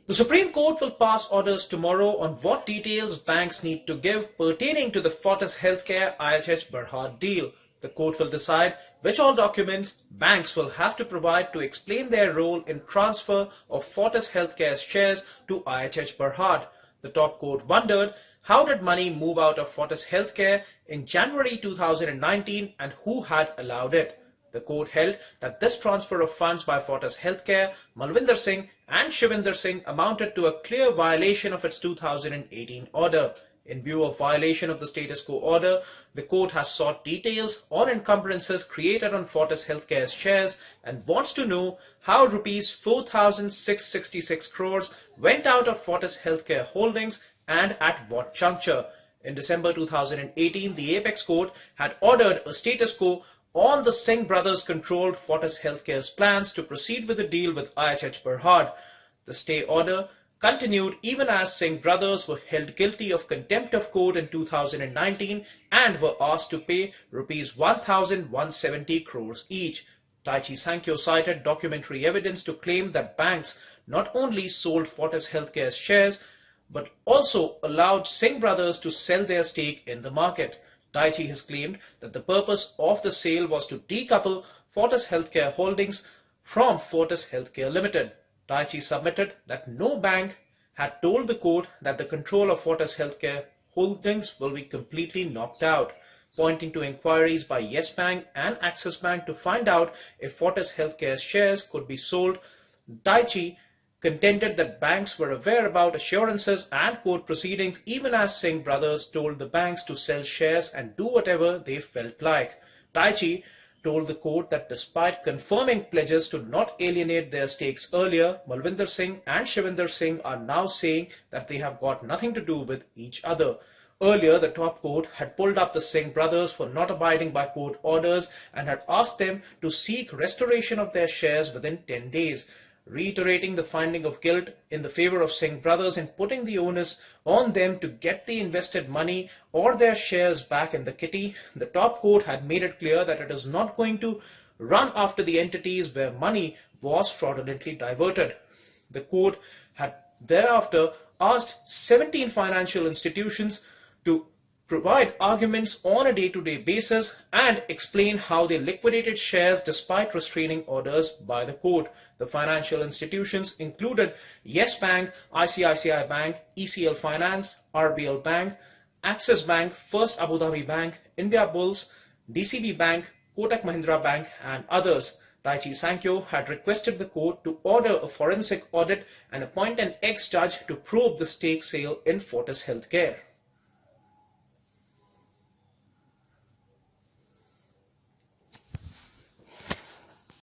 The Supreme Court will pass orders tomorrow on what details banks need to give pertaining to the Fortis Healthcare-IHH Berhad deal. The court will decide which all documents banks will have to provide to explain their role in transfer of Fortis Healthcare's shares to IHH Berhad. The top court wondered, how did money move out of Fortis Healthcare in January 2019 and who had allowed it? The court held that this transfer of funds by Fortis Healthcare, Malvinder Singh and Shivinder Singh amounted to a clear violation of its 2018 order. In view of violation of the status quo order, the court has sought details on encumbrances created on Fortis Healthcare's shares and wants to know how Rs 4,666 crores went out of Fortis Healthcare Holdings and at what juncture. In December 2018, the Apex Court had ordered a status quo on the Singh brothers controlled Fortis Healthcare's plans to proceed with the deal with IHH Berhad. The stay order continued even as Singh brothers were held guilty of contempt of court in 2019 and were asked to pay Rs 1,170 crores each. Daiichi Sankyo cited documentary evidence to claim that banks not only sold Fortis Healthcare's shares but also allowed Singh brothers to sell their stake in the market. Daiichi has claimed that the purpose of the sale was to decouple Fortis Healthcare Holdings from Fortis Healthcare Limited. Daiichi submitted that no bank had told the court that the control of Fortis Healthcare Holdings will be completely knocked out, pointing to inquiries by Yes Bank and Axis Bank to find out if Fortis Healthcare's shares could be sold. Daiichi contended that banks were aware about assurances and court proceedings even as Singh brothers told the banks to sell shares and do whatever they felt like. Daiichi told the court that despite confirming pledges to not alienate their stakes earlier, Malvinder Singh and Shivinder Singh are now saying that they have got nothing to do with each other. Earlier, the top court had pulled up the Singh brothers for not abiding by court orders and had asked them to seek restoration of their shares within 10 days. Reiterating the finding of guilt in the favor of Singh brothers and putting the onus on them to get the invested money or their shares back in the kitty, the top court had made it clear that it is not going to run after the entities where money was fraudulently diverted. The court had thereafter asked 17 financial institutions to provide arguments on a day-to-day basis and explain how they liquidated shares despite restraining orders by the court. The financial institutions included Yes Bank, ICICI Bank, ECL Finance, RBL Bank, Axis Bank, First Abu Dhabi Bank, India Bulls, DCB Bank, Kotak Mahindra Bank and others. Daiichi Sankyo had requested the court to order a forensic audit and appoint an ex-judge to probe the stake sale in Fortis Healthcare.